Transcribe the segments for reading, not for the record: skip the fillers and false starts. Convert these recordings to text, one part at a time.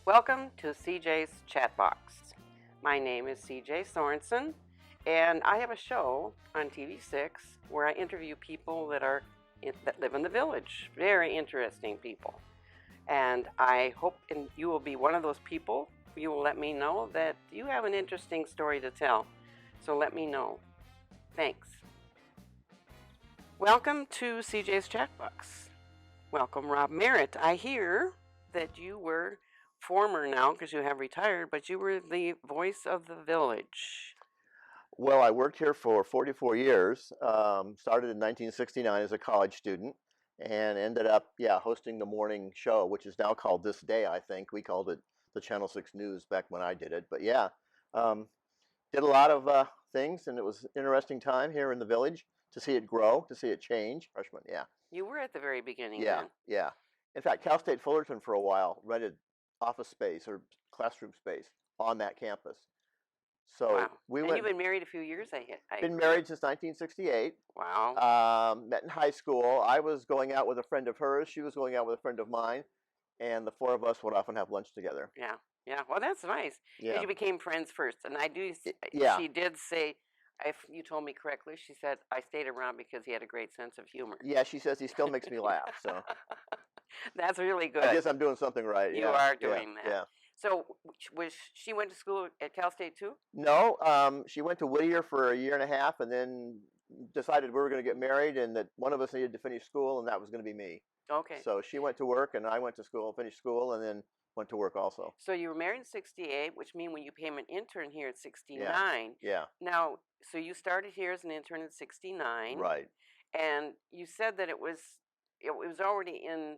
Welcome to CJ's Chatbox. My name is CJ Sorensen, and I have a show on TV6 where I interview people that live in the village. Very interesting people. And I hope you will be one of those people. You will let me know that you have an interesting story to tell. So let me know. Thanks. Welcome to CJ's Chatbox. Welcome, Rob Merritt. I hear that you were former now because you have retired, but you were the voice of the village. Well, I worked here for 44 years, started in 1969 as a college student, and ended up, hosting the morning show, which is now called This Day, I think. We called it the Channel 6 News back when I did it. But did a lot of things, and it was an interesting time here in the village to see it grow, to see it change. Freshman, yeah. You were at the very beginning Yeah, then. yeah. In fact, Cal State Fullerton for a while rented office space or classroom space on that campus. So wow. You've been married a few years, been married since 1968. Wow. Met in high school. I was going out with a friend of hers. She was going out with a friend of mine. And the four of us would often have lunch together. Yeah. Yeah. Well, that's nice. Because you became friends first. And she did say, if you told me correctly, she said, I stayed around because he had a great sense of humor. Yeah, she says he still makes me laugh. So that's really good. I guess I'm doing something right. You are doing that. Yeah. So she went to school at Cal State too? No, she went to Whittier for a year and a half and then decided we were going to get married and that one of us needed to finish school, and that was going to be me. Okay. So she went to work and I went to school, finished school, and then went to work also. So you were married in 68, which means when you became an intern here at 69. Yeah. Now, so you started here as an intern in 69. Right. And you said that it was already in,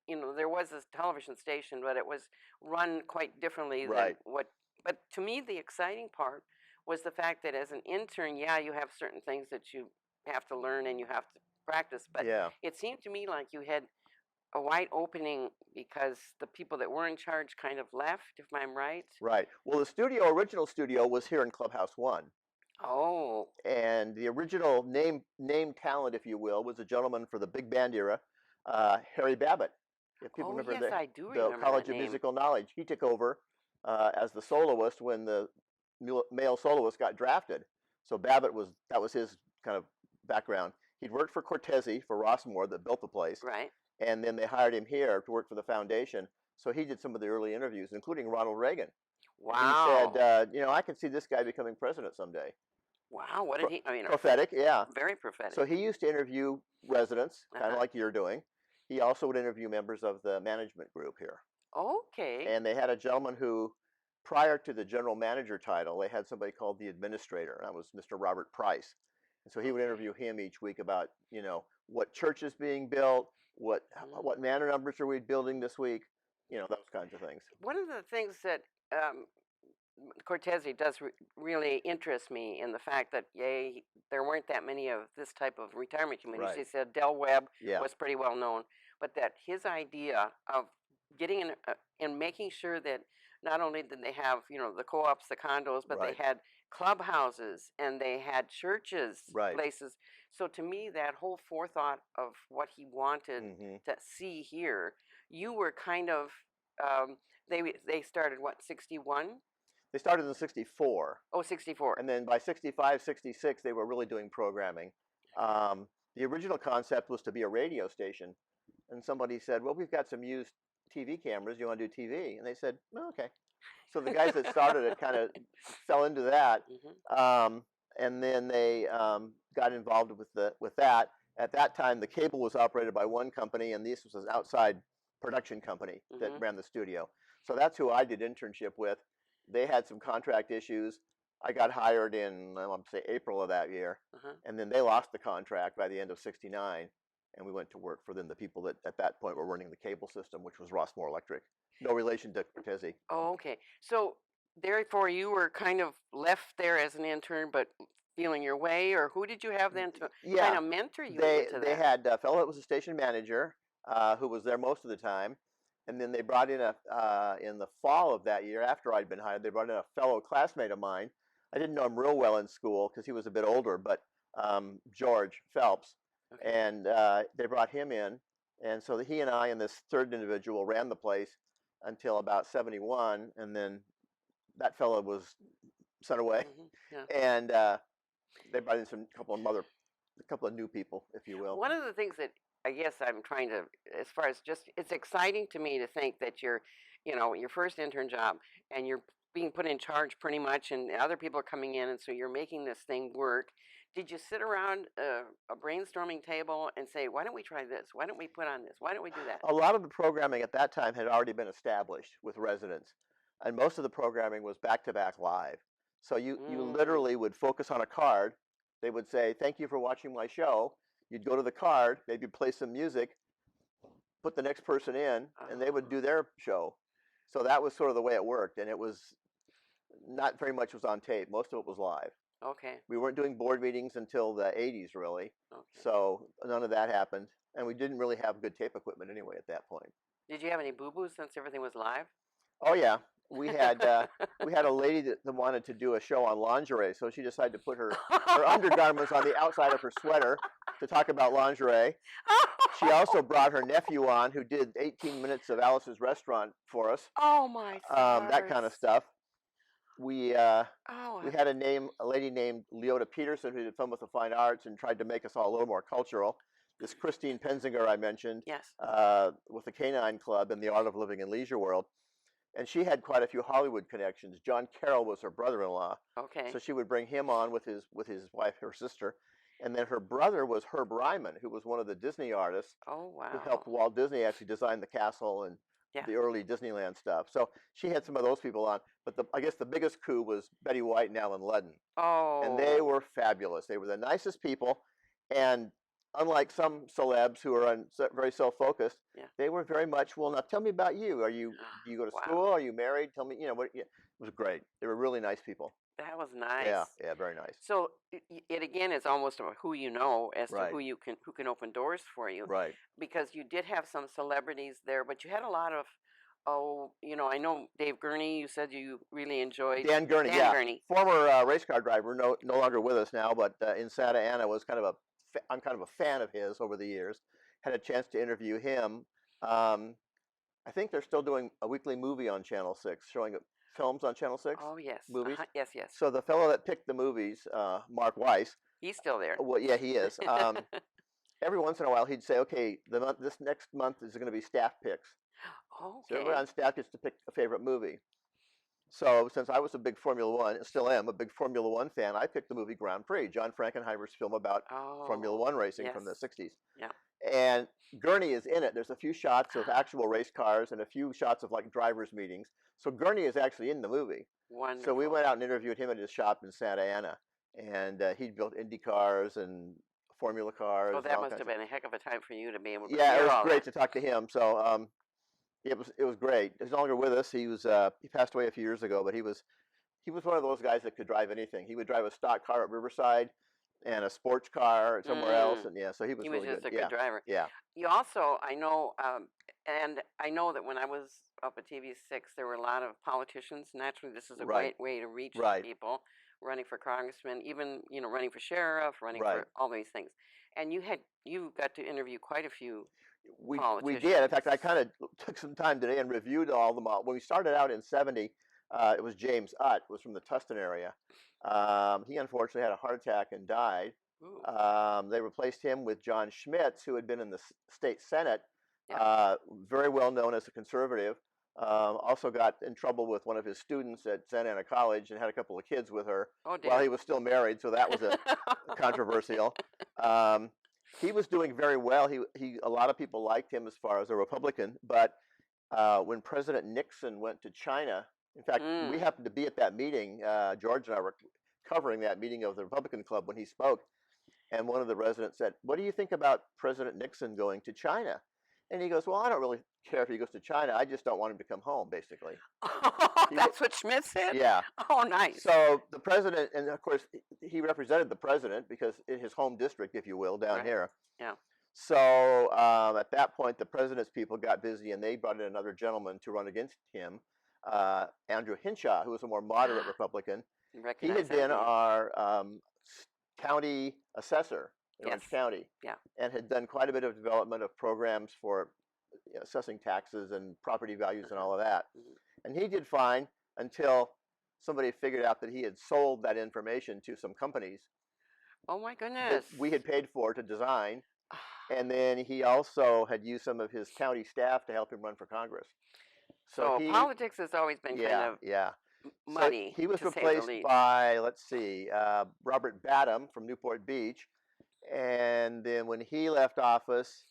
there was this television station, but it was run quite differently than what. But to me, the exciting part was the fact that as an intern, you have certain things that you have to learn and you have to practice. But it seemed to me like you had a wide opening because the people that were in charge kind of left, if I'm right. Right. Well, the original studio was here in Clubhouse 1. Oh. And the original name talent, if you will, was a gentleman for the big band era, Harry Babbitt. If people remember I do remember the College that of name. Musical Knowledge. He took over as the soloist when the male soloist got drafted. So that was his kind of background. He'd worked for Cortese, for Rossmore, that built the place. Right. And then they hired him here to work for the foundation. So he did some of the early interviews, including Ronald Reagan. Wow. He said, I can see this guy becoming president someday. Wow, what did he? I mean, prophetic, yeah. Very prophetic. So he used to interview residents, kind of like you're doing. He also would interview members of the management group here. Okay. And they had a gentleman who, prior to the general manager title, they had somebody called the administrator, and that was Mr. Robert Price. And so he would interview him each week about, what church is being built, what manor numbers are we building this week, those kinds of things. One of the things that Cortese does really interest me in the fact that there weren't that many of this type of retirement communities. He said Del Webb was pretty well known, but that his idea of getting in and making sure that not only did they have the co-ops, the condos, but they had clubhouses and they had churches, places. So to me, that whole forethought of what he wanted to see here, you were kind of they started what, 61? They started in 64. Oh, 64. And then by 65, 66, they were really doing programming. The original concept was to be a radio station. And somebody said, well, we've got some used TV cameras. You want to do TV? And they said, well, okay. So the guys that started it kind of fell into that. And then they got involved with that. At that time, the cable was operated by one company, and this was an outside production company that ran the studio. So that's who I did internship with. They had some contract issues. I got hired in, I want to say, April of that year. And then they lost the contract by the end of 69. And we went to work for them, the people that at that point were running the cable system, which was Rossmore Electric. No relation to Cortese. Oh, okay. So therefore, you were kind of left there as an intern, but feeling your way, or who did you have then to kind of mentor you into that? They had a fellow that was a station manager who was there most of the time. And then they brought in in the fall of that year, after I'd been hired, they brought in a fellow classmate of mine. I didn't know him real well in school because he was a bit older, but George Phelps. Okay. And they brought him in. And so he and I and this third individual ran the place. until about 71, and then that fellow was sent away, Yeah. and they brought in a couple of new people, if you will. One of the things that I guess I'm trying to, as far as just, it's exciting to me to think that you're, your first intern job, and you're being put in charge pretty much, and other people are coming in, and so you're making this thing work. Did you sit around a brainstorming table and say, why don't we try this? Why don't we put on this? Why don't we do that? A lot of the programming at that time had already been established with residents, and most of the programming was back-to-back live. So you literally would focus on a card. They would say, thank you for watching my show. You'd go to the card, maybe play some music, put the next person in, and they would do their show. So that was sort of the way it worked, and it was not very much was on tape. Most of it was live. Okay. We weren't doing board meetings until the 80s, really. Okay. So none of that happened, and we didn't really have good tape equipment anyway at that point. Did you have any boo-boos since everything was live? Oh yeah, we had a lady that wanted to do a show on lingerie, so she decided to put her undergarments on the outside of her sweater to talk about lingerie. She also brought her nephew on, who did 18 minutes of Alice's Restaurant for us. Oh my stars. That kind of stuff. We had a lady named Leota Peterson, who did Film with the Fine Arts and tried to make us all a little more cultural. This Christine Penzinger I mentioned, yes, with the Canine Club and the Art of Living in Leisure World. And she had quite a few Hollywood connections. John Carroll was her brother-in-law. Okay. So she would bring him on with his wife, her sister. And then her brother was Herb Ryman, who was one of the Disney artists. Oh, wow. Who helped Walt Disney actually design the castle and the early Disneyland stuff. So she had some of those people on. But I guess the biggest coup was Betty White and Alan Ludden. Oh. And they were fabulous. They were the nicest people. And unlike some celebs who are very self-focused, they were very much, well, now tell me about you. Do you go to school? Are you married? Tell me, what. It was great. They were really nice people. That was nice. Yeah, very nice. So it again is almost about who you know as to who can open doors for you. Right. Because you did have some celebrities there, but you had a lot of, I know Dave Gurney, you said you really enjoyed. Dan Gurney, Gurney. Former race car driver, no longer with us now, but in Santa Ana I'm kind of a fan of his over the years. Had a chance to interview him. I think they're still doing a weekly movie on Channel 6, showing films on Channel 6. Oh, yes. Movies. Yes. So the fellow that picked the movies, Mark Weiss. He's still there. Well, yeah, he is. Every once in a while, he'd say, okay, this next month is going to be staff picks. Okay. So everyone on staff gets to pick a favorite movie. So since I was a big Formula One, and still am a big Formula One fan, I picked the movie Grand Prix, John Frankenheimer's film about Formula One racing from the 60s. Yeah. And Gurney is in it. There's a few shots of actual race cars and a few shots of like drivers' meetings. So Gurney is actually in the movie. Wonderful. So we went out and interviewed him at his shop in Santa Ana, and he built Indy cars and Formula cars. Oh, that must have been a heck of a time for you to be able to. Yeah, it was great to talk to him. So it was great. He's no longer with us. He passed away a few years ago, but he was one of those guys that could drive anything. He would drive a stock car at Riverside and a sports car somewhere else, and so he was really good. He was just a good driver. Yeah. You also, I know, and I know that when I was up at TV6, there were a lot of politicians. Naturally, this is a great way to reach people, running for congressman, even running for sheriff, running for all these things. And you got to interview quite a few. We did. In fact, I kind of took some time today and reviewed all of them. When we started out in '70, it was James Utt, was from the Tustin area. He unfortunately had a heart attack and died. They replaced him with John Schmitz, who had been in the state Senate, very well known as a conservative. Also got in trouble with one of his students at Santa Ana College and had a couple of kids with her while he was still married, so that was controversial. He was doing very well. A lot of people liked him as far as a Republican, but when President Nixon went to China, in fact, we happened to be at that meeting. George and I were covering that meeting of the Republican Club when he spoke, and one of the residents said, "What do you think about President Nixon going to China?" And he goes, "Well, I don't really care if he goes to China. I just don't want him to come home," basically. That's what Schmidt said? Yeah. Oh, nice. So the president, and of course, he represented the president because in his home district, if you will, down here. Yeah. So at that point, the president's people got busy, and they brought in another gentleman to run against him, Andrew Hinshaw, who was a more moderate Republican. He had been our county assessor in Orange County, and had done quite a bit of development of programs for assessing taxes and property values and all of that. Mhm. And he did fine until somebody figured out that he had sold that information to some companies Oh my that goodness. we had paid for to design. And then he also had used some of his county staff to help him run for Congress. So he, politics has always been kind of So muddy, he was to say the replaced least. by, let's see, Robert Badham from Newport Beach. And then when he left office,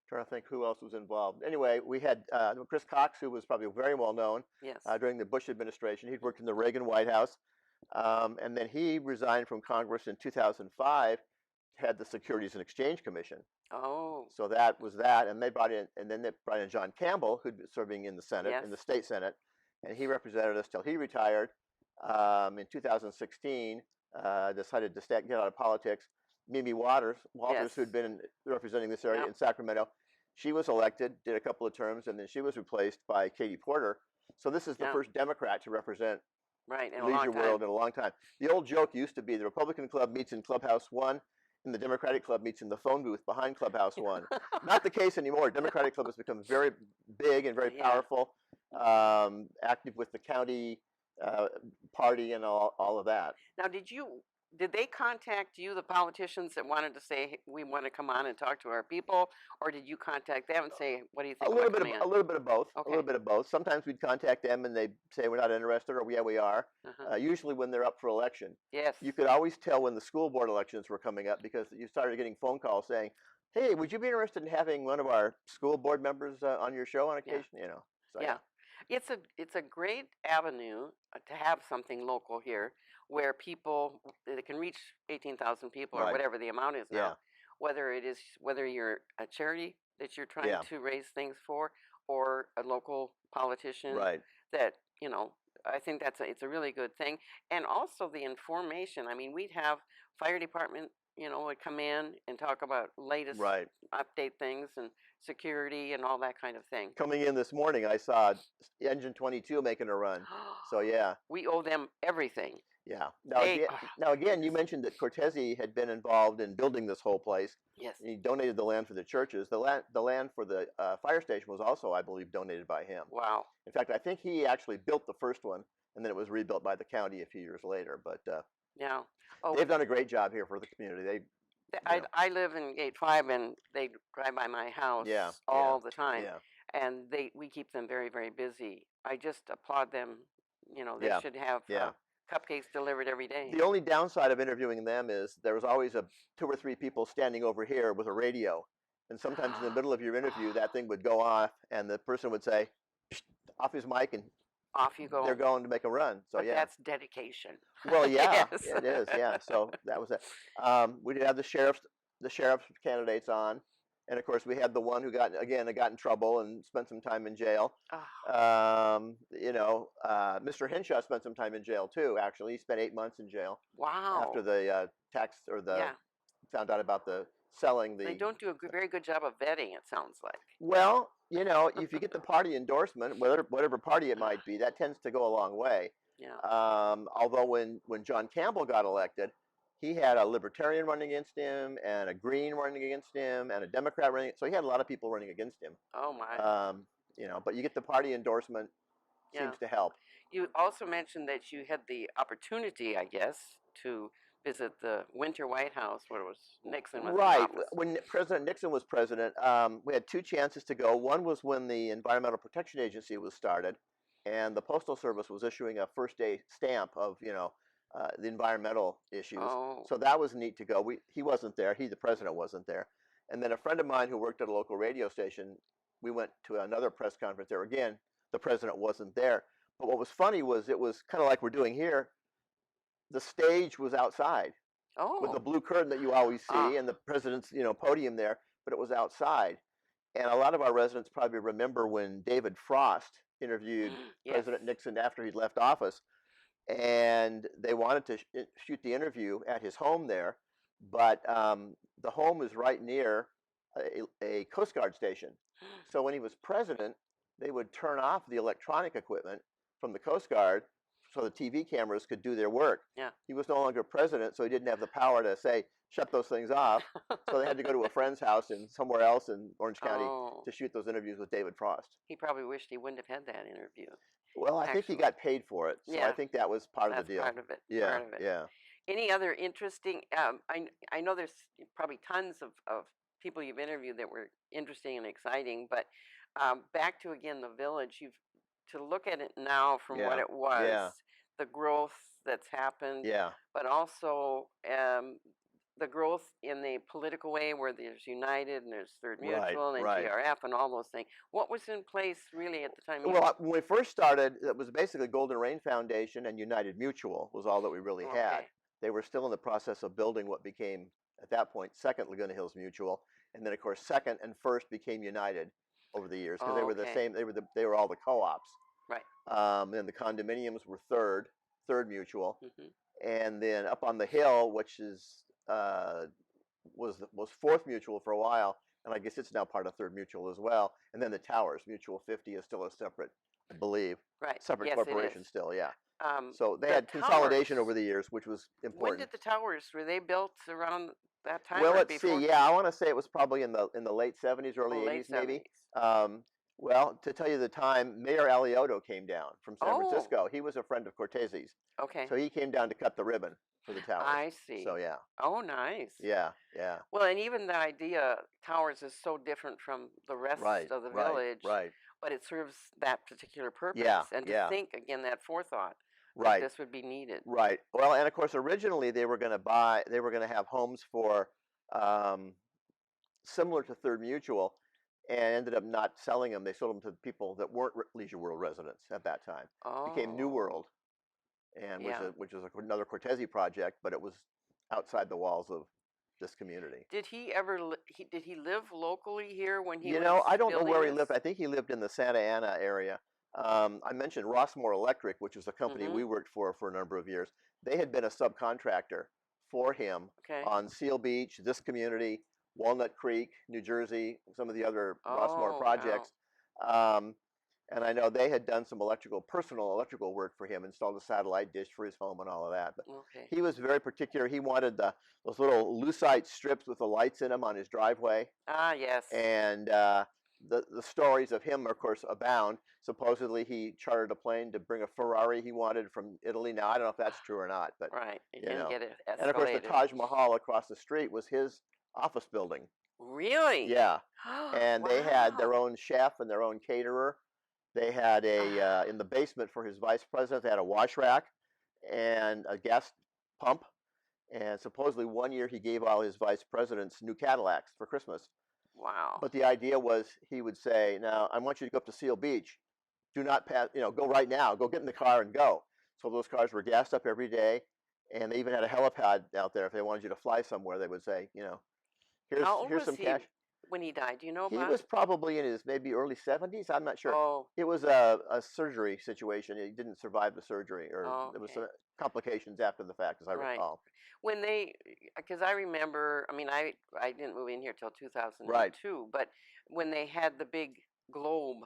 trying to think who else was involved. Anyway, we had Chris Cox, who was probably very well known Yes. during the Bush administration. He'd worked in the Reagan White House. And then he resigned from Congress in 2005, had the Securities and Exchange Commission. Oh. So that was that. And they brought in, and then they brought in John Campbell, who'd been serving in the Senate, Yes. in the state Senate. And he represented us till he retired in 2016, decided to get out of politics. Mimi Walters, Yes. who'd been representing this area Yep. in Sacramento, she was elected, did a couple of terms, and then she was replaced by Katie Porter. So this is the first Democrat to represent Leisure World in a long time. The old joke used to be the Republican Club meets in Clubhouse 1, and the Democratic Club meets in the phone booth behind Clubhouse 1. Not the case anymore. Democratic Club has become very big and very powerful, active with the county party and all of that. Now, did they contact you, the politicians that wanted to say, "Hey, we want to come on and talk to our people," or did you contact them and say, "What do you think?" A little bit of both. Okay. A little bit of both. Sometimes we'd contact them and they'd say we're not interested, or yeah, we are. Usually when they're up for election. Yes. You could always tell when the school board elections were coming up because you started getting phone calls saying, "Hey, would you be interested in having one of our school board members on your show on occasion?" You know. So, yeah. It's a great avenue to have something local here where people they can reach 18,000 people or whatever the amount is now. Whether you're a charity that you're trying to raise things for or a local politician that, I think it's a really good thing. And also the information. I mean, we'd have fire department, would come in and talk about latest update things and security and all that kind of thing. Coming in this morning, I saw Engine 22 making a run. So yeah. We owe them everything. Yeah. Now again, you mentioned that Cortese had been involved in building this whole place. Yes. He donated the land for the churches. The land for the fire station was also, I believe, donated by him. Wow. In fact, I think he actually built the first one, and then it was rebuilt by the county a few years later. But they've done a great job here for the community. I live in Gate 5, and they drive by my house all the time. Yeah. And we keep them very, very busy. I just applaud them. They should have cupcakes delivered every day. The only downside of interviewing them is there was always 2 or 3 people standing over here with a radio. And sometimes in the middle of your interview, that thing would go off, and the person would say, off his mic, and off you go. They're going to make a run. So but that's dedication. Well, yeah, it is. Yeah. So that was it. We did have the sheriff's candidates on, and of course we had the one who got in trouble and spent some time in jail. Mr. Henshaw spent some time in jail too. Actually, he spent 8 months in jail. Wow. After the tax or found out about the selling the. They don't do a very good job of vetting. It sounds like. Well, if you get the party endorsement, whatever party it might be, that tends to go a long way. Yeah. Although when John Campbell got elected, he had a libertarian running against him, and a green running against him, and a Democrat running. So he had a lot of people running against him. Oh my. But you get the party endorsement, seems to help. You also mentioned that you had the opportunity, I guess, to visit the Winter White House, where it was Nixon was in office. When President Nixon was president, we had 2 chances to go. One was when the Environmental Protection Agency was started, and the Postal Service was issuing a first-day stamp of the environmental issues. Oh. So that was neat to go. He wasn't there. The president wasn't there. And then a friend of mine who worked at a local radio station, we went to another press conference there. Again, the president wasn't there. But what was funny was it was kind of like we're doing here. The stage was outside with the blue curtain that you always see, and the president's podium there, but it was outside. And a lot of our residents probably remember when David Frost interviewed President Nixon after he'd left office, and they wanted to shoot the interview at his home there, but the home is right near a Coast Guard station. So when he was president, they would turn off the electronic equipment from the Coast Guard so the TV cameras could do their work. Yeah. He was no longer president, so he didn't have the power to say, shut those things off. So they had to go to a friend's house in somewhere else in Orange County Oh, to shoot those interviews with David Frost. he probably wished he wouldn't have had that interview. Well, I think he Actually, got paid for it, so I yeah, think that was part of the that's deal. part of it. Yeah, Part of it. yeah. Any other interesting? I know there's probably tons of people you've interviewed that were interesting and exciting, but back to again the village. You've to look at it now from what Yeah, it was, yeah, the growth that's happened, yeah. but also the growth in the political way where there's United and there's Third Right, Mutual and right. GRF and all those things. What was in place really at the time? Well, when we first started, it was basically Golden Rain Foundation and United Mutual was all that we really had. Okay. They were still in the process of building what became, at that point, Second Laguna Hills Mutual, and then of course Second and First became United over the years because they were the same. They were all the co-ops. Right. And the condominiums were Third Mutual, Hmm. and then up on the hill, which is was Fourth Mutual for a while, and I guess it's now part of Third Mutual as well. And then the towers, Mutual 50 is still a separate, I believe, Right. separate Yes, corporation it is. still. Yeah. Um, So they the had consolidation towers. over the years, which was When important. did the towers were they built around that time Well, or let's before? see. Yeah, I want to say it was probably in the late 70s, early Oh, late 80s, maybe. 70s. Well, to tell you the time, Mayor Alioto came down from San Oh, Francisco. He was a friend of Cortese's, okay. so he came down to cut the ribbon for the towers. I see. So yeah, Oh, nice. yeah, yeah. Well, and even the idea towers is so different from the rest Right, of the right, village, right. but it serves that particular purpose. Yeah, And to yeah. think again that forethought that Right, this would be needed. right. Well, and of course, originally they were going to have homes for um, similar to Third Mutual, and ended up not selling them. They sold them to people that weren't Leisure World residents at that time. Became New Oh, World, and yeah. which was another Cortese project, but it was outside the walls of this community. Did he ever did he live locally here when he You was know, I don't know building where he this? lived. I think he lived in the Santa Ana area. I mentioned Rossmore Electric, which was a company we Mm-hmm. worked for a number of years. They had been a subcontractor for him Okay. on Seal Beach, this community, Walnut Creek, New Jersey, some of the other Rossmore Oh, wow. projects. Um, and I know they had done some personal electrical work for him, installed a satellite dish for his home and all of that. But Okay. he was very particular. He wanted those little lucite strips with the lights in them on his driveway. Ah, yes. And the stories of him, of course, abound. Supposedly, he chartered a plane to bring a Ferrari he wanted from Italy. Now, I don't know if that's true or not, but Right. It you didn't know. get it And of course, the escalated. Taj Mahal across the street was his office building. Really? Yeah, and they had their Wow. own chef and their own caterer. They had in the basement for his vice president. They had a wash rack and a gas pump. And supposedly, one year he gave all his vice presidents new Cadillacs for Christmas. Wow. But the idea was he would say, "Now I want you to go up to Seal Beach. Do not pass. Go right now. Go get in the car and go." So those cars were gassed up every day, and they even had a helipad out there. If they wanted you to fly somewhere, they would say, How old here's was some he cash. when he died? Do you know He about was it? probably in his maybe early 70s. I'm not sure. Oh, It was a surgery situation. He didn't survive the surgery, or oh, there was okay. some complications after the fact, as I Right. recall. When because I remember, I mean, I didn't move in here till Right. 2002, but when they had the big globe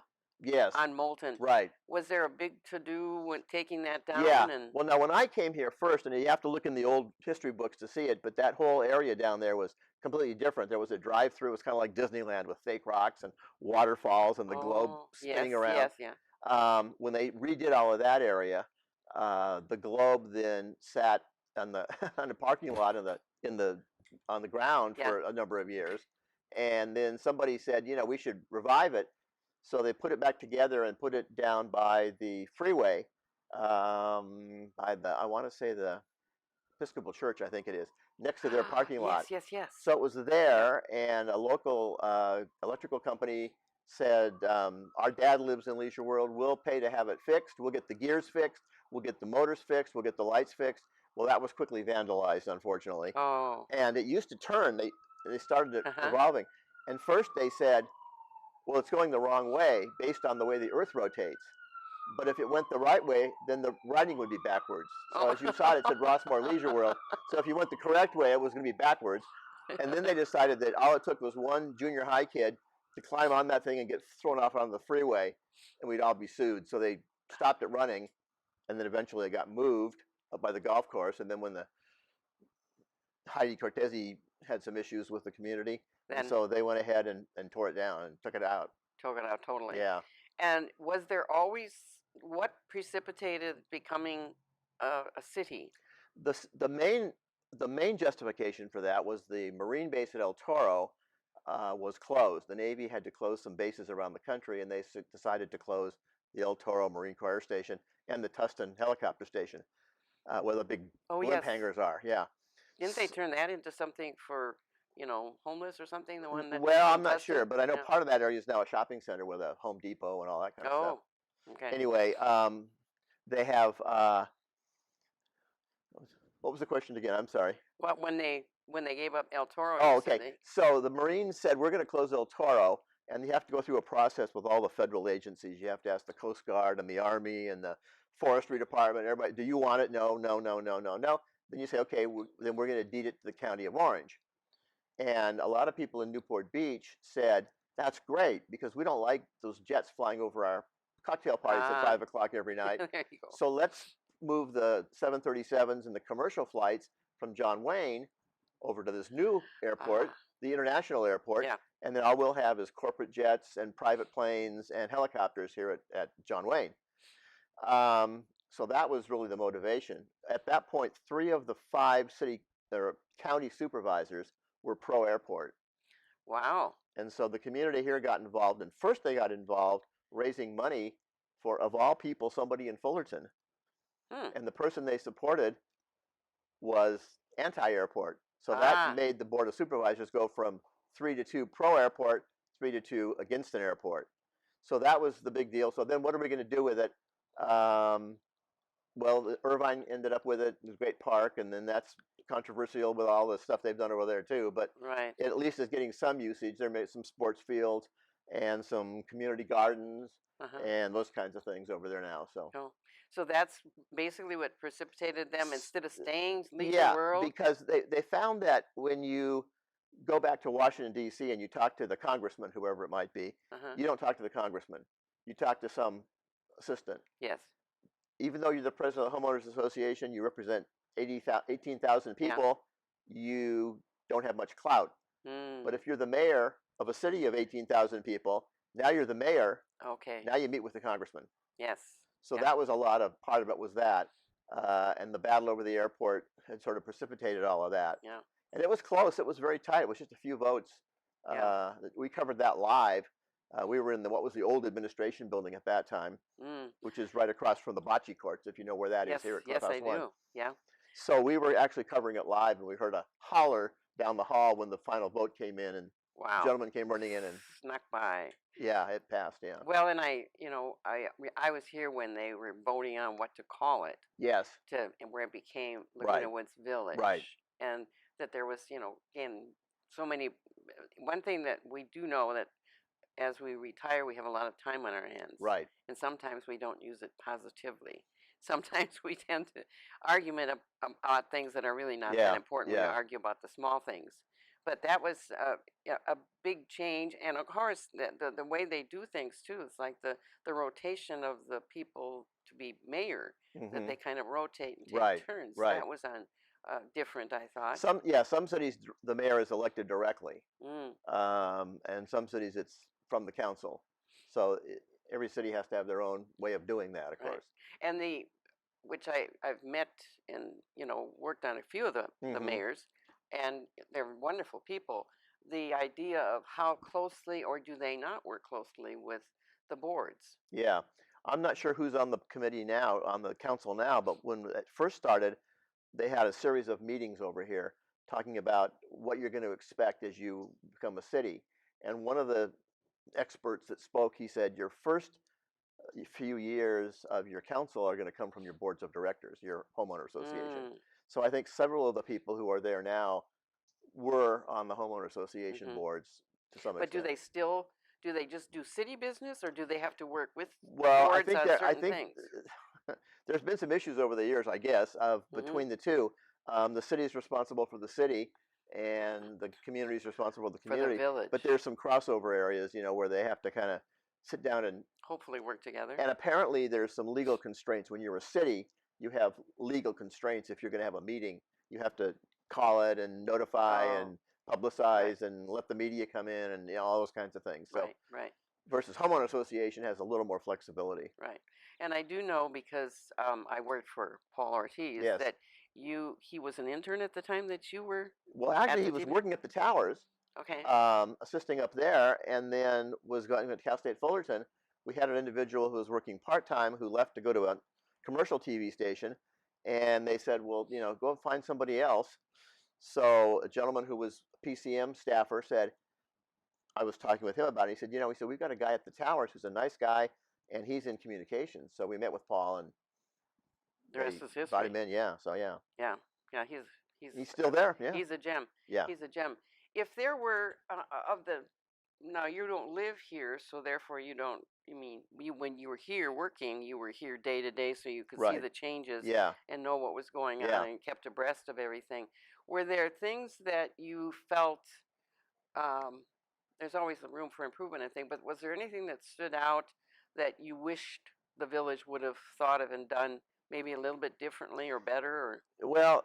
Yes. on Molten, Right. was there a big to-do when taking that Yeah. down? And Well, now when I came here first, and you have to look in the old history books to see it, but that whole area down there was completely different. There was a drive-through. It was kind of like Disneyland with fake rocks and waterfalls and the globe oh, yes, spinning around. yes, yeah. When they redid all of that area, the globe then sat on the on the parking lot on the ground Yeah. for a number of years, and then somebody said, we should revive it. So they put it back together and put it down by the freeway, I want to say the Episcopal Church, I think it is, next to their parking lot. Yes, yes, yes. So it was there, and a local electrical company said, "Our dad lives in Leisure World. We'll pay to have it fixed. We'll get the gears fixed. We'll get the motors fixed. We'll get the lights fixed." Well, that was quickly vandalized, unfortunately. Oh, And it used to turn. They started it uh-huh. revolving, and first they said, "Well, it's going the wrong way based on the way the Earth rotates. But if it went the right way, then the writing would be backwards." So Oh. as you saw it said Rossmore Leisure World. So if you went the correct way, it was going to be backwards. And then they decided that all it took was one junior high kid to climb on that thing and get thrown off on the freeway, and we'd all be sued. So they stopped it running, and then eventually it got moved up by the golf course. And then when the Heidi Cortese had some issues with the community, and Then so they went ahead and tore it down and took it out. took it out totally. Yeah. And was there always what precipitated becoming a city? The main justification for that was the Marine base at El Toro was closed. The Navy had to close some bases around the country, and they decided to close the El Toro Marine Corps Air Station and the Tustin helicopter station, where the big Oh blimp yes. hangars are. Yeah. Didn't they turn that into something for, you know, homeless or something? The one that Well, in I'm not Tustin? sure, but I know Yeah. part of that area is now a shopping center with a Home Depot and all that kind of stuff. Oh, okay. Anyway, they have what was the question again? I'm sorry. Well, when they gave up El Toro, Oh, you said okay. So the Marines said, we're going to close El Toro, and you have to go through a process with all the federal agencies. You have to ask the Coast Guard and the Army and the Forestry Department. Everybody, do you want it? No, no, no, no, no, no. Then you say, okay, then we're going to deed it to the County of Orange. And a lot of people in Newport Beach said, that's great, because we don't like those jets flying over our cocktail parties at 5 o'clock every night. There you go. So let's move the 737s and the commercial flights from John Wayne over to this new airport, the international airport. Yeah. And then all we'll have is corporate jets and private planes and helicopters here at John Wayne. So that was really the motivation. At that point, 3 of the 5 city or county supervisors were pro-airport. Wow. And so the community here got involved, and first they got involved raising money for, of all people, somebody in Fullerton. And the person they supported was anti-airport. So that made the Board of Supervisors go from 3 to 2 pro-airport, 3 to 2 against an airport. So that was the big deal. So then what are we going to do with it? Well, Irvine ended up with it. It was a great park, and then that's controversial with all the stuff they've done over there too. But it at least is getting some usage. They made some sports fields and some community gardens and those kinds of things over there now. So that's basically what precipitated them instead of staying Leisure Yeah, World? because they found that when you go back to Washington, D.C. and you talk to the congressman, whoever it might be, you don't talk to the congressman. You talk to some assistant. Yes. Even though you're the president of the Homeowners Association, you represent 18,000 people, you don't have much clout. But if you're the mayor of a city of 18,000 people, now you're the mayor. Okay. Now you meet with the congressman. Yes. So that was part of it was that. And the battle over the airport had sort of precipitated all of that. Yeah. And it was close. It was very tight. It was just a few votes. We covered that live. We were in what was the old administration building at that time, which is right across from the bocce courts, if you know where that is here at Clubhouse Yes, I do. Yeah. So we were actually covering it live, and we heard a holler down the hall when the final vote came in, and the gentleman came running in and snuck by. Yeah, it passed. Yeah. Well, and I was here when they were voting on what to call it. Yes. And where it became Laguna Woods Village. Right. And that there was, again, so many. One thing that we do know that as we retire, we have a lot of time on our hands. Right. And sometimes we don't use it positively. Sometimes we tend to argument about things that are really not that important. We argue about the small things. But that was a big change. And of course, the way they do things too, it's like the rotation of the people to be mayor, that they kind of rotate and take turns. Right. That was on different, I thought. Some cities, the mayor is elected directly. And some cities it's from the council. So every city has to have their own way of doing that, of course. And which I've met and, worked on a few of the mayors, and they're wonderful people. The idea of how closely, or do they not work closely with the boards? Yeah. I'm not sure who's on the committee now, on the council now, but when it first started, they had a series of meetings over here talking about what you're going to expect as you become a city. And one of the experts that spoke, he said, your first few years of your council are going to come from your boards of directors, your homeowner association. So I think several of the people who are there now were on the homeowner association boards to some extent. But do they just do city business, or do they have to work with boards on certain things? There's been some issues over the years, I guess, of between the two. The city is responsible for the city, and the community is responsible for the community. For the village. But there's some crossover areas, where they have to kind of sit down and hopefully work together. And apparently there's some legal constraints. When you're a city, you have legal constraints. If you're going to have a meeting, you have to call it and notify Oh, and right, publicize and let the media come in and all those kinds of things. So right, versus homeowner association has a little more flexibility. right. And I do know because I worked for Paul Ortiz Yes. that he was an intern at the time that you were Well, at actually, the he was TV. working at the towers, Okay. assisting up there, and then was going to Cal State Fullerton. We had an individual who was working part-time who left to go to a commercial TV station, and they said, well, go find somebody else. So a gentleman who was a PCM staffer said, I was talking with him about it. He said, we've got a guy at the towers who's a nice guy, and he's in communications. So we met with Paul, and The they rest is brought history. him in. Yeah, so yeah. Yeah, yeah. He's still there. Yeah. He's a gem. Yeah. He's a gem. If there were of the now you don't live here, so therefore you don't. I mean, when you were here working, you were here day to day, so you could see Right. the changes Yeah. and know what was going Yeah. on and kept abreast of everything. Were there things that you felt? There's always room for improvement, I think. But was there anything that stood out that you wished the village would have thought of and done maybe a little bit differently or better? Or Well,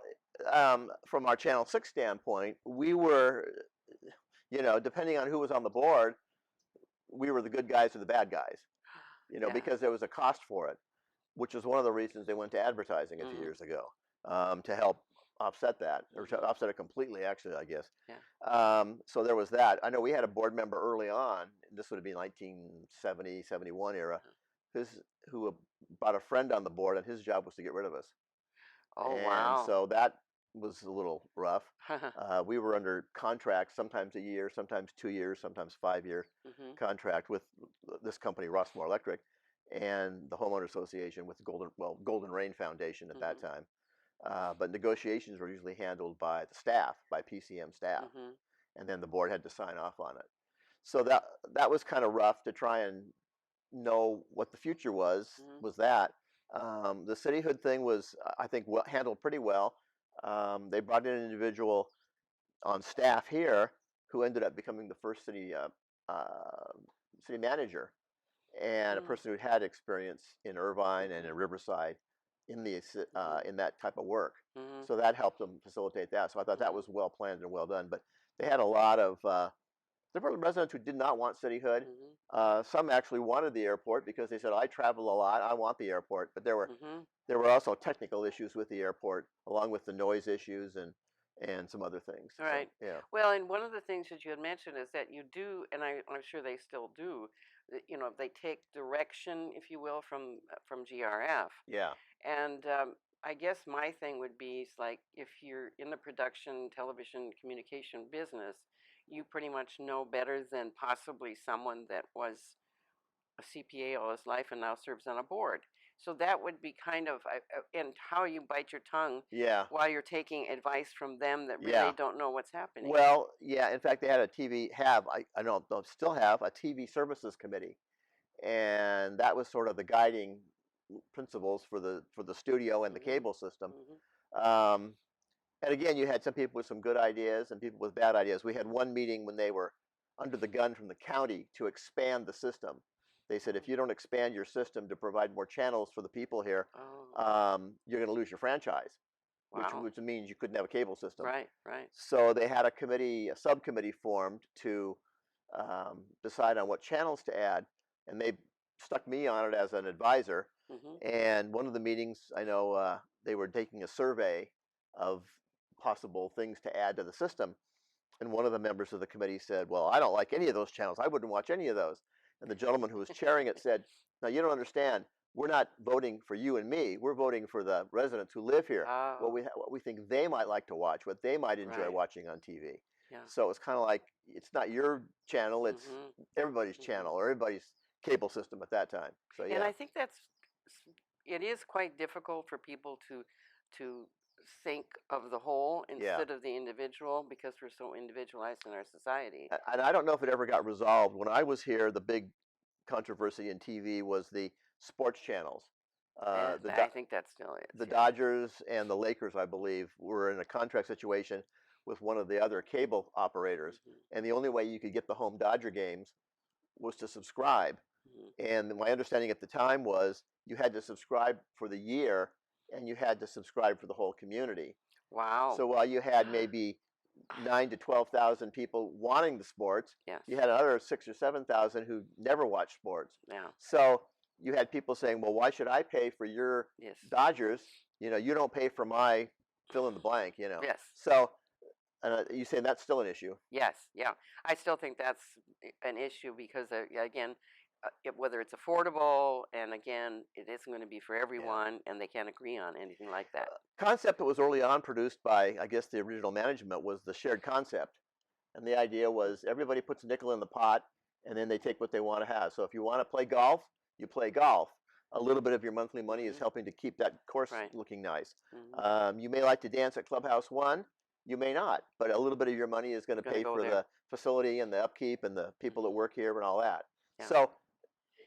from our Channel 6 standpoint, we were, depending on who was on the board, we were the good guys or the bad guys, yeah. because there was a cost for it, which is one of the reasons they went to advertising a few Mhm. years ago, to help offset that, or to Mhm. offset it completely, actually, I guess. Yeah. So there was that. I know we had a board member early on, this would have been 1970, 71 era, who brought a friend on the board, and his job was to get rid of us. Oh And wow. so that was a little rough. We were under contract, sometimes a year, sometimes 2 years, sometimes 5 year Mhm. contract with this company, Rossmore Electric, and the homeowner association with Golden Rain Foundation at that Mhm. time. But negotiations were usually handled by the staff, by PCM staff, Mhm. and then the board had to sign off on it. So that was kind of rough to try and know what the future was. Mhm. Was that the cityhood thing was, I think, handled pretty well. They brought in an individual on staff here who ended up becoming the first city manager, and a Mhm. person who had experience in Irvine and in Mhm. Riverside Mhm. in that type of work. Mhm. So that helped them facilitate that. So I thought that Mhm. was well planned and well done. But they had a lot of there were residents who did not want cityhood. Mhm. Some actually wanted the airport because they said, "I travel a lot. I want the airport." But Mhm. there were also technical issues with the airport, along with the noise issues and some other things. So Right. yeah, Well, and one of the things that you had mentioned is that you do, and I'm sure they still do. They take direction, if you will, from GRF. yeah, And I guess my thing would be is like if you're in the production, television, communication business, you pretty much know better than possibly someone that was a CPA all his life and now serves on a board. So that would be kind of, and how you bite your tongue yeah, while you're taking advice from them that really yeah. don't know what's happening. Well, yeah. In fact, they had a I don't know, they'll still have a TV services committee, and that was sort of the guiding principles for the studio and the Mhm. cable system. Mhm. Um, and again, you had some people with some good ideas and people with bad ideas. We had one meeting when they were under the gun from the county to expand the system. They said, if you don't expand your system to provide more channels for the people here, Oh, you're going to lose your franchise, wow. which means you couldn't have a cable system. Right, right. So they had a subcommittee formed to decide on what channels to add, and they stuck me on it as an advisor. Mhm. And one of the meetings, I know they were taking a survey of possible things to add to the system, and one of the members of the committee said, "Well, I don't like any of those channels. I wouldn't watch any of those." And the gentleman who was chairing it said, "Now you don't understand. We're not voting for you and me. We're voting for the residents who live here. Oh, What we think they might like to watch, what they might enjoy right. watching on TV." Yeah. So it's kind of like it's not your channel; it's Mhm. everybody's Mhm. channel or everybody's cable system at that time. So And yeah, I think it is quite difficult for people to think of the whole yeah. instead of the individual because we're so individualized in our society. And I don't know if it ever got resolved. When I was here, the big controversy in TV was the sports channels. And I think that still is, The yeah. Dodgers and the Lakers, I believe, were in a contract situation with one of the other cable operators, Mhm. and the only way you could get the home Dodger games was to subscribe. Mhm. And my understanding at the time was you had to subscribe for the year, and you had to subscribe for the whole community. Wow. So while you had maybe 9 to 12,000 people wanting the sports, Yes. you had another 6 or 7,000 who never watched sports. Yeah. So you had people saying, well, why should I pay for your Yes. Dodgers? You don't pay for my fill in the blank, Yes. So you saying that's still an issue? Yes. Yeah. I still think that's an issue because, again, whether it's affordable, and again, it isn't going to be for everyone, and they can't agree on anything like that. Concept that was early on produced by, I guess, the original management was the shared concept. And the idea was everybody puts a nickel in the pot, and then they take what they want to have. So if you want to play golf, you play golf. A little bit of your monthly money is helping to keep that course looking nice. You may like to dance at Clubhouse 1. You may not, but a little bit of your money is going to pay for the facility and the upkeep and the people that work here and all that. Yeah. So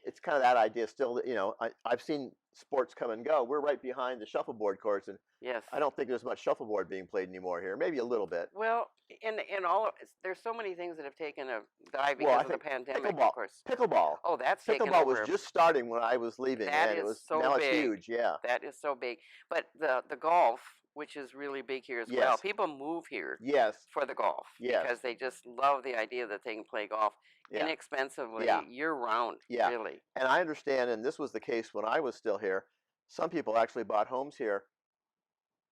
it's kind of that idea still that, I've seen sports come and go. We're right behind the shuffleboard courts, and Yes. I don't think there's much shuffleboard being played anymore here. Maybe a little bit. Well, and there's so many things that have taken a dive because of the pandemic, of course. Pickleball. Oh, that's taken Pickleball over. was just starting when I was leaving, That and is it was so now big. it's huge. Yeah. That is so big. But the golf, which is really big here as well, people move here for the golf because they just love the idea that they can play golf inexpensively year round. Really. And I understand, and this was the case when I was still here. Some people actually bought homes here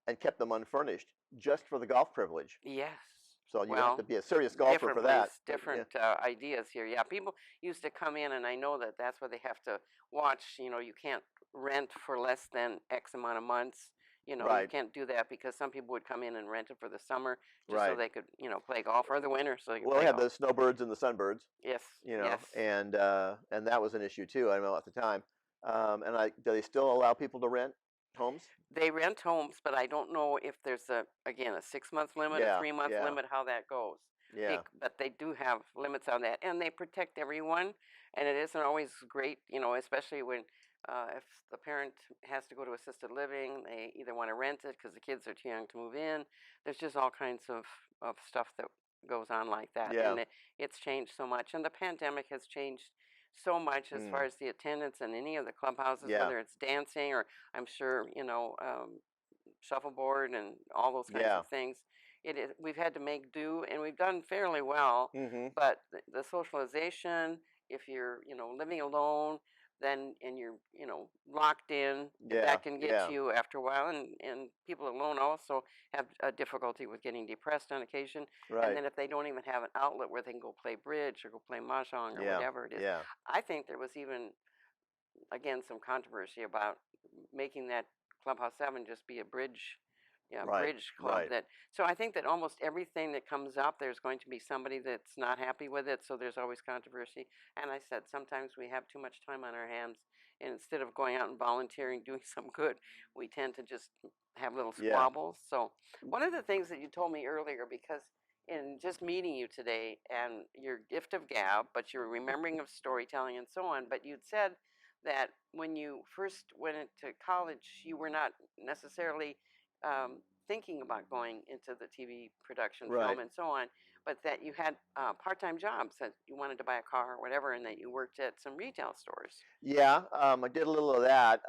and kept them unfurnished just for the golf privilege. Yes. So you have to be a serious golfer for that. Different ideas here. Yeah, people used to come in, and I know that that's where they have to watch. You can't rent for less than X amount of months. You can't do that because some people would come in and rent it for the summer just so they could, play golf, or the winter so they could play golf. The snowbirds and the sunbirds. Yes. And that was an issue too, I know at the time. Do they still allow people to rent homes? They rent homes, but I don't know if there's a 6-month limit, a 3-month limit, how that goes. Yeah. But they do have limits on that, and they protect everyone, and it isn't always great, especially when if the parent has to go to assisted living, they either want to rent it because the kids are too young to move in. There's just all kinds of stuff that goes on like that, and it's changed so much, and the pandemic has changed so much as far as the attendance in any of the clubhouses, whether it's dancing or I'm sure shuffleboard and all those kinds of things. We've had to make do, and we've done fairly well. But the socialization, if you're living alone, then and you're locked in, that can get to you after a while, and people alone also have a difficulty with getting depressed on occasion. And then if they don't even have an outlet where they can go play bridge or go play mahjong or whatever it is, I think there was even again some controversy about making that Clubhouse 7 just be a bridge. Bridge club. So I think that almost everything that comes up, there's going to be somebody that's not happy with it. So there's always controversy. And I said sometimes we have too much time on our hands, and instead of going out and volunteering, doing some good, we tend to just have little squabbles. So one of the things that you told me earlier, because in just meeting you today, and your gift of gab, but your remembering of storytelling and so on, but you'd said that when you first went into college, you were not necessarily thinking about going into the TV production, film, and so on, but that you had part-time jobs, that you wanted to buy a car or whatever, and that you worked at some retail stores. Yeah, I did a little of that.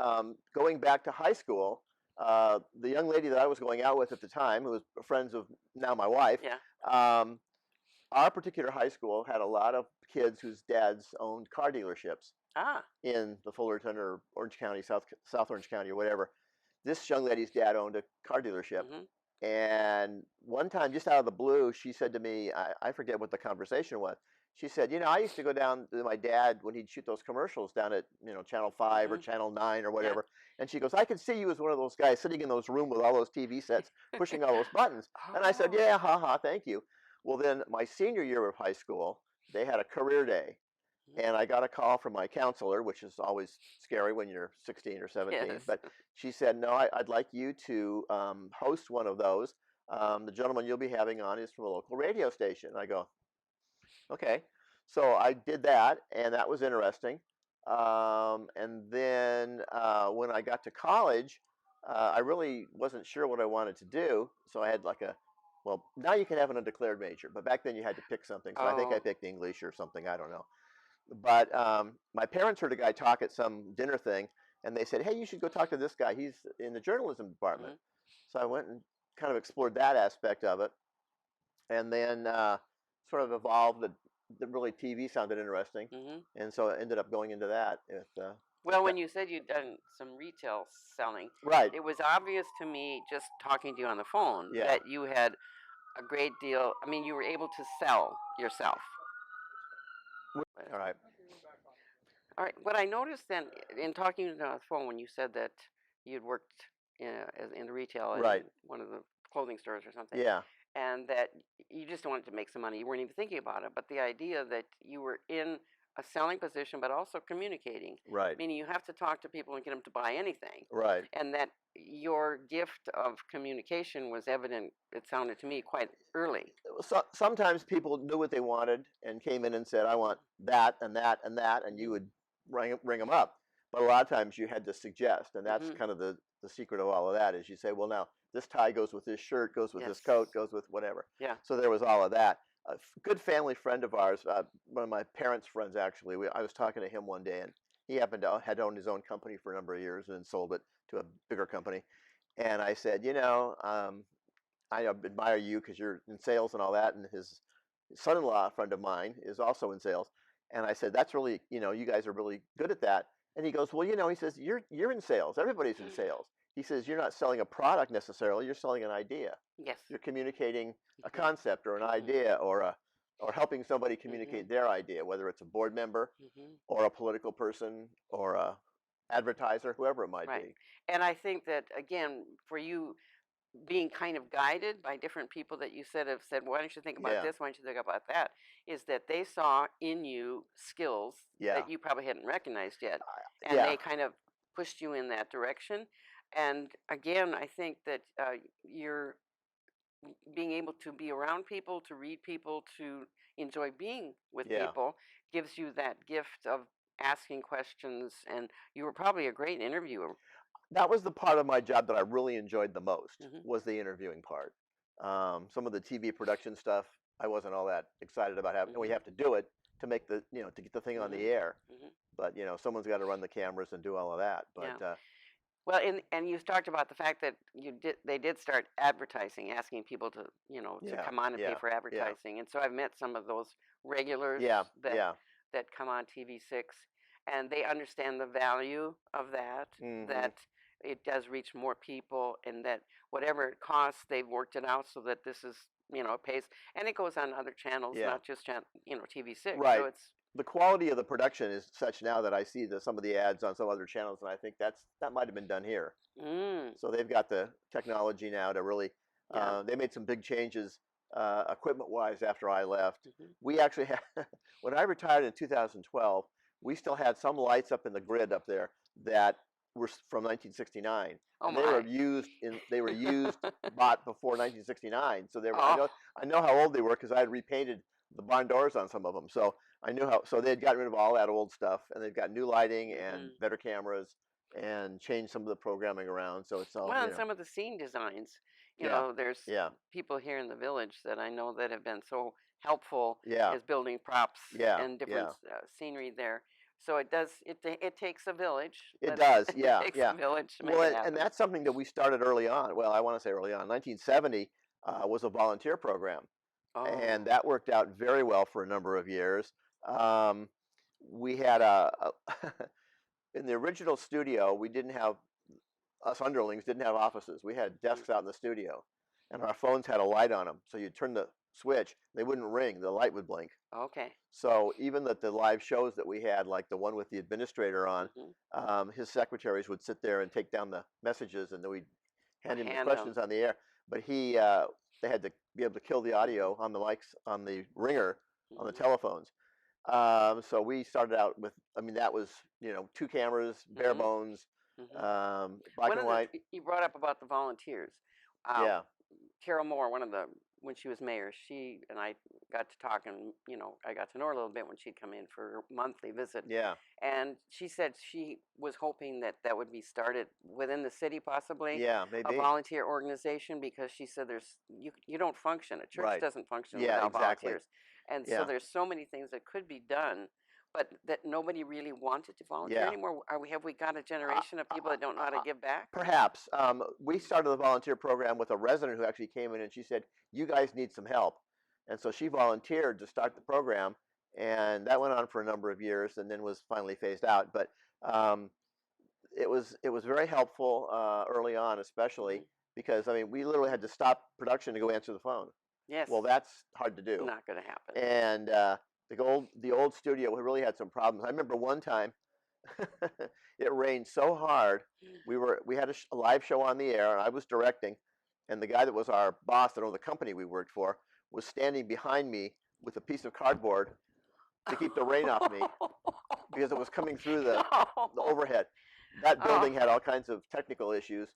Going back to high school, the young lady that I was going out with at the time, who was friends of now my wife, our particular high school had a lot of kids whose dads owned car dealerships in the Fullerton or Orange County, South Orange County or whatever. This young lady's dad owned a car dealership. And one time, just out of the blue, she said to me, I forget what the conversation was. She said, I used to go down to my dad when he'd shoot those commercials down at, Channel 5 or Channel 9 or whatever. And she goes, I could see you as one of those guys sitting in those rooms with all those TV sets, pushing all those buttons. And I said, yeah, haha, thank you. Well, then my senior year of high school, they had a career day. And I got a call from my counselor, which is always scary when you're 16 or 17. But she said, no, I'd like you to host one of those. The gentleman you'll be having on is from a local radio station. And I go, okay. So I did that, and that was interesting. And then when I got to college, I really wasn't sure what I wanted to do. So I had well, now you can have an undeclared major, but back then you had to pick something. So I think I picked English or something. I don't know. But my parents heard a guy talk at some dinner thing, and they said, hey, you should go talk to this guy. He's in the journalism department. So I went and kind of explored that aspect of it, and then sort of evolved that really TV sounded interesting, and so I ended up going into that. Well, when you said you'd done some retail selling, right, it was obvious to me just talking to you on the phone yeah, that you had a great deal. I mean, you were able to sell yourself. all right, All right. What I noticed then in talking to you on the phone when you said that you'd worked in retail right, in one of the clothing stores or something, yeah, and that you just wanted to make some money. You weren't even thinking about it, but the idea that you were in a selling position, but also communicating, right, meaning you have to talk to people and get them to buy anything, right. and that your gift of communication was evident, it sounded to me, quite early. So, sometimes people knew what they wanted and came in and said, "I want that and that and that," and you would ring them up. But a lot of times you had to suggest, and that's kind of the secret of all of that. Is you say, "Well, now this tie goes with this shirt, goes with this coat, goes with whatever." Yeah. So there was all of that. A good family friend of ours, one of my parents' friends actually, I was talking to him one day, and he happened to had owned his own company for a number of years and sold it to a bigger company. And I said, I admire you because you're in sales and all that. And his son-in-law, a friend of mine, is also in sales. And I said, that's really, you guys are really good at that. And he goes, well, he says, you're in sales. Everybody's in sales. He says, you're not selling a product necessarily. You're selling an idea. Yes. You're communicating a concept or an idea or helping somebody communicate their idea, whether it's a board member or a political person or a advertiser, whoever it might be. And I think that, again, for you, being kind of guided by different people that you have said, why don't you think about this? Why don't you think about that? Is that they saw in you skills that you probably hadn't recognized yet. And they kind of pushed you in that direction. And again, I think that you're being able to be around people, to read people, to enjoy being with people gives you that gift of asking questions. And you were probably a great interviewer. That was the part of my job that I really enjoyed the most, was the interviewing part. Some of the TV production stuff, I wasn't all that excited about having. We have to do it to make to get the thing on the air. But someone's got to run the cameras and do all of that. But well, and you talked about the fact that they did start advertising, asking people to to come on and pay for advertising. And so I've met some of those regulars that come on TV6, and they understand the value of that. That it does reach more people, and that whatever it costs, they've worked it out so that this is, it pays, and it goes on other channels, not just TV6. Right. So it's the quality of the production is such now that I see some of the ads on some other channels, and I think that might have been done here. So they've got the technology now to really. They made some big changes equipment-wise after I left. We actually had when I retired in 2012, we still had some lights up in the grid up there that were from 1969. Oh, and they were used bought before 1969. So they were, I know how old they were because I had repainted the barn doors on some of them. So I knew how. So they had gotten rid of all that old stuff, and they've got new lighting and better cameras and changed some of the programming around. So it's all and some of the scene designs. There's people here in the village that I know that have been so helpful as building props and different scenery there. So it does. It takes a village. It does. Yeah. It takes a village to make it happen. And that's something that we started early on. Well, I want to say early on. 1970 was a volunteer program, and that worked out very well for a number of years. We had in the original studio, we didn't have, us underlings didn't have offices. We had desks out in the studio, and our phones had a light on them. So you'd turn the switch, they wouldn't ring, the light would blink. Okay. So even the live shows that we had, like the one with the administrator on, his secretaries would sit there and take down the messages, and then we'd hand him the questions on the air. But they had to be able to kill the audio on the mics, on the ringer, on the telephones. So we started out with, that was, 2 cameras, bare bones, black and white. You brought up about the volunteers. Carol Moore, when she was mayor, she and I got to talk, and I got to know her a little bit when she'd come in for her monthly visit. Yeah. And she said she was hoping that would be started within the city, possibly. Yeah, maybe. A volunteer organization, because she said you don't function. A church doesn't function without volunteers. And so there's so many things that could be done but that nobody really wanted to volunteer Yeah. anymore. Have we got a generation of people that don't know how to give back? Perhaps. We started the volunteer program with a resident who actually came in and she said, "You guys need some help," and so she volunteered to start the program, and that went on for a number of years, and then was finally phased out. But um, it was very helpful early on, especially because I mean we literally had to stop production to go answer the phone. Yes. Well, that's hard to do. Not going to happen. And the old studio really had some problems. I remember one time it rained so hard. We had a live show on the air, and I was directing, and the guy that was our boss, that owned the company we worked for, was standing behind me with a piece of cardboard to keep the rain off me because it was coming through the overhead. That building had all kinds of technical issues.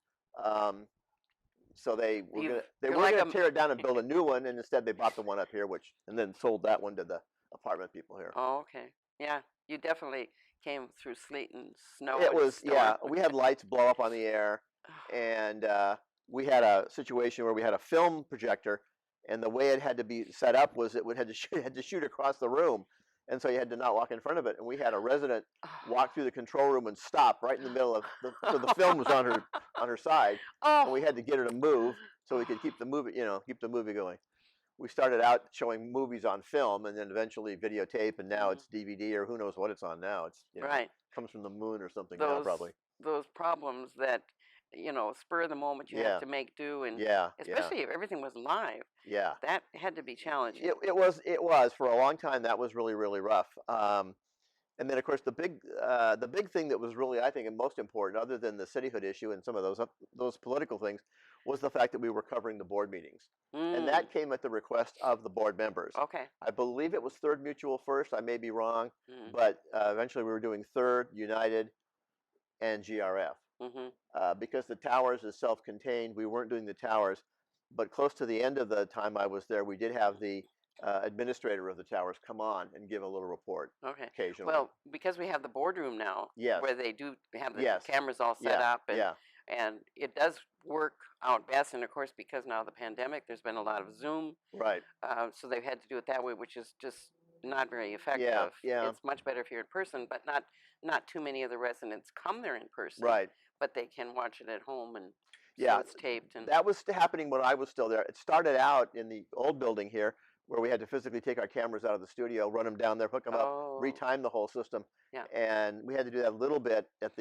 So they were going to tear it down and build a new one, and instead they bought the one up here, and then sold that one to the apartment people here. Oh, okay. Yeah, you definitely came through sleet and snow. It was, yeah. We had lights blow up on the air, and we had a situation where we had a film projector, and the way it had to be set up was it had to shoot across the room, and so you had to not walk in front of it. And we had a resident walk through the control room and stop right in the middle of so the film was on her side, and we had to get her to move so we could keep the movie going. We started out showing movies on film, and then eventually videotape, and now it's DVD, or who knows what it's on now. It's right. Comes from the moon or something now, probably. Those problems that spur of the moment you have to make do, and especially if everything was live. Yeah, that had to be challenging. It was for a long time. That was really, really rough. And then of course the big thing that was really, I think, and most important, other than the cityhood issue and some of those political things, was the fact that we were covering the board meetings, and that came at the request of the board members. Okay. I believe it was Third Mutual first. I may be wrong, but eventually we were doing Third, United, and GRF. Because the towers is self-contained, we weren't doing the towers, but close to the end of the time I was there, we did have the administrator of the towers come on and give a little report. Okay. Occasionally. Well, because we have the boardroom now, where they do have the cameras all set up, and it does work out best. And of course, because now the pandemic, there's been a lot of Zoom. Right. So they've had to do it that way, which is just not very effective. Yeah. It's much better if you're in person, but not too many of the residents come there in person. Right. But they can watch it at home, and so it's taped. And that was happening when I was still there. It started out in the old building here, where we had to physically take our cameras out of the studio, run them down there, hook them up, retime the whole system. Yeah. And we had to do that a little bit at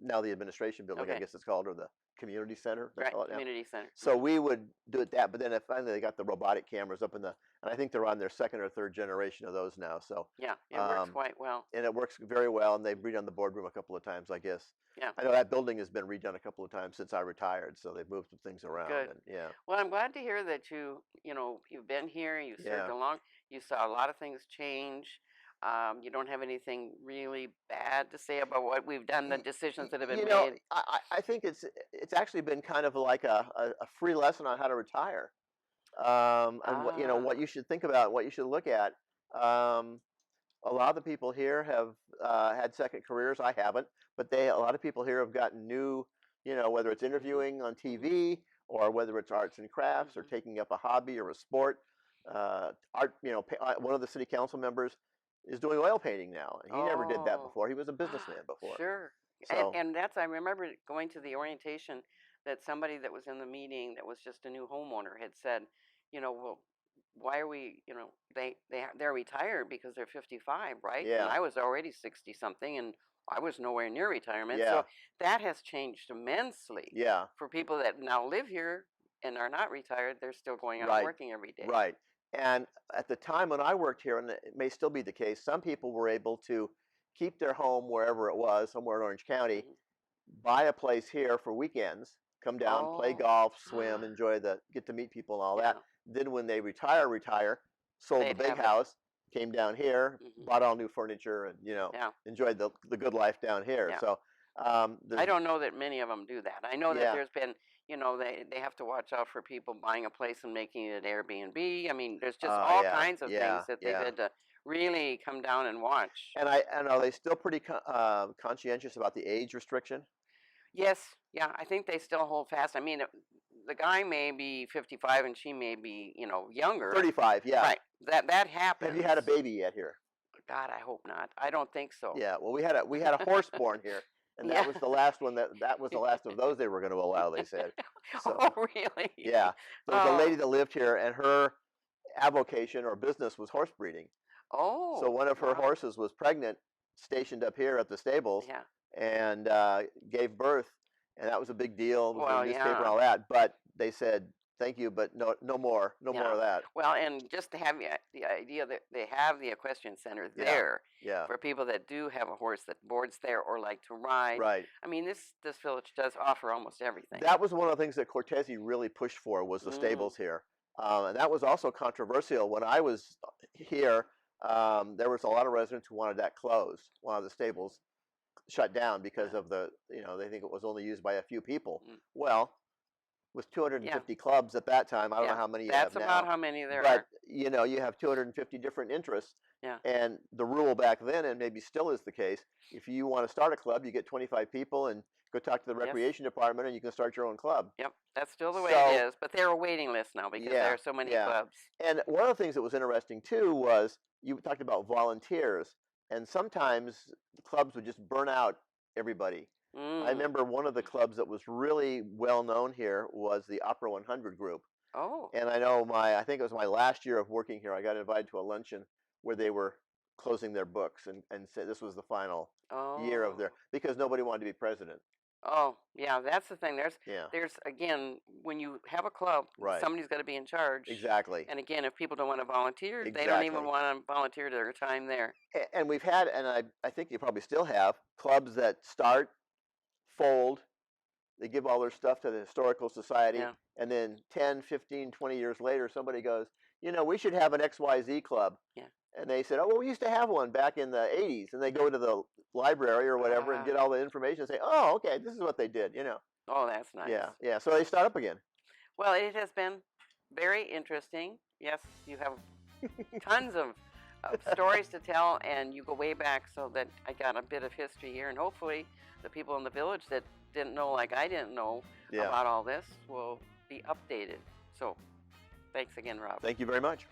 now the administration building, I guess it's called, or the community center. Right, community center. So we would do it but then finally they got the robotic cameras up and I think they're on their second or third generation of those now. So yeah, it works quite well. And it works very well, and they've redone the boardroom a couple of times, I guess. Yeah. I know that building has been redone a couple of times since I retired, so they've moved some things around. Good. And, well, I'm glad to hear that you've been here, you served along, you saw a lot of things change. You don't have anything really bad to say about what we've done, the decisions that have been made. I think it's actually been kind of like a free lesson on how to retire, and what you should think about, what you should look at. A lot of the people here have had second careers. I haven't, but a lot of people here have gotten new, whether it's interviewing on TV or whether it's arts and crafts or taking up a hobby or a sport. Art, one of the city council members is doing oil painting now. He never did that before. He was a businessman before. Sure. So, and I remember going to the orientation that somebody that was in the meeting that was just a new homeowner had said, well, why are we, they're retired because they're 55, right? Yeah. And I was already 60 something, and I was nowhere near retirement. Yeah. So that has changed immensely. Yeah. For people that now live here and are not retired, they're still going out and working every day. Right. And at the time when I worked here, and it may still be the case, some people were able to keep their home wherever it was, somewhere in Orange County, buy a place here for weekends, come down, play golf, swim, get to meet people and all that. Then when they retire, sold the big house, came down here, bought all new furniture, and enjoyed the good life down here. Yeah. So I don't know that many of them do that. I know that there's been, they have to watch out for people buying a place and making it Airbnb. I mean, there's just all kinds of things that they've had to really come down and watch. And are they still pretty conscientious about the age restriction? Yes, yeah, I think they still hold fast. I mean, the guy may be 55 and she may be, younger. 35, yeah. Right, that happens. Have you had a baby yet here? God, I hope not. I don't think so. Yeah, well, we had a horse born here, and that was the last one that was the last of those they were going to allow. They said. So Oh, really? yeah, there was a lady that lived here, and her avocation or business was horse breeding. Oh. So one of her horses was pregnant, stationed up here at the stables, Yeah. and gave birth, and that was a big deal. It was in the newspaper and yeah. all that. But they said, "Thank you, but no more of that." Well, and just to have the idea that they have the equestrian center there Yeah. for people that do have a horse that boards there or like to ride. Right. I mean, this village does offer almost everything. That was one of the things that Cortese really pushed for was the stables here, and that was also controversial. When I was here, there was a lot of residents who wanted that closed, wanted the stables shut down because of the, they think it was only used by a few people. Well, with 250 clubs at that time, I don't know how many you have now. That's about how many there but, are. you have 250 different interests. Yeah. And the rule back then, and maybe still is the case, if you want to start a club, you get 25 people and go talk to the recreation department and you can start your own club. Yep, that's still the way it is. But they're a waiting list now because there are so many clubs. And one of the things that was interesting too was you talked about volunteers, and sometimes the clubs would just burn out everybody. I remember one of the clubs that was really well known here was the Opera 100 group. Oh. And I know I think it was my last year of working here, I got invited to a luncheon where they were closing their books and said this was the final year of because nobody wanted to be president. Oh, yeah, that's the thing. There's again, when you have a club, somebody's got to be in charge. Exactly. And again, if people don't want to volunteer, they don't even want to volunteer their time there. And we've had, and I think you probably still have, clubs that start, fold, they give all their stuff to the Historical Society, and then 10, 15, 20 years later, somebody goes, we should have an XYZ club. Yeah. And they said, oh, well, we used to have one back in the 80s. And they go to the library or whatever and get all the information and say, oh, okay, this is what they did, Oh, that's nice. Yeah. So they start up again. Well, it has been very interesting. Yes, you have tons of stories to tell, and you go way back so that I got a bit of history here. And hopefully the people in the village that didn't know like I didn't know about all this will be updated. So thanks again, Rob. Thank you very much.